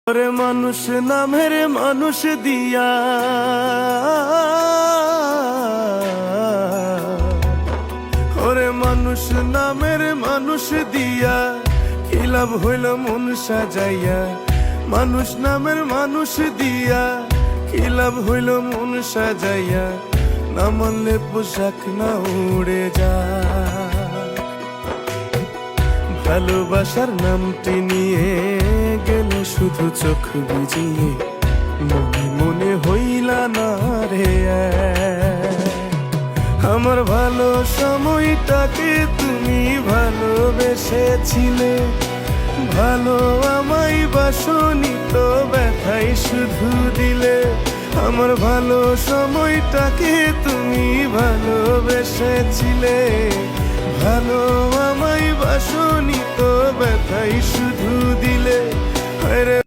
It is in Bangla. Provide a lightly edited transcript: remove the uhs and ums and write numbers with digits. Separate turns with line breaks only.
ওরে মানুষ নামের মানুষ দিয়া ওরে মানুষ নামের মানুষ দিয়া কি লাভ হইল মন সাজাইয়া মানুষ নামের মানুষ দিয়া কি লাভ হইল মন সাজাইয়া না মানলে পোশাক না উড়ে যা ভালোবাসার নামটি নিয়ে গেলে শুধু চোখ বুঝিয়ে মনে মনে হইলা না রে আমার ভালো সময়টাকে তুমি ভালোবেসেছিলে ভালো আমায় বাসনি তো ব্যথাই শুধু দিলে আমার ভালো সময়টাকে তুমি ভালোবেসেছিলে ভালো আমায় বাসনি তো ব্যথাই শুধু দিলে।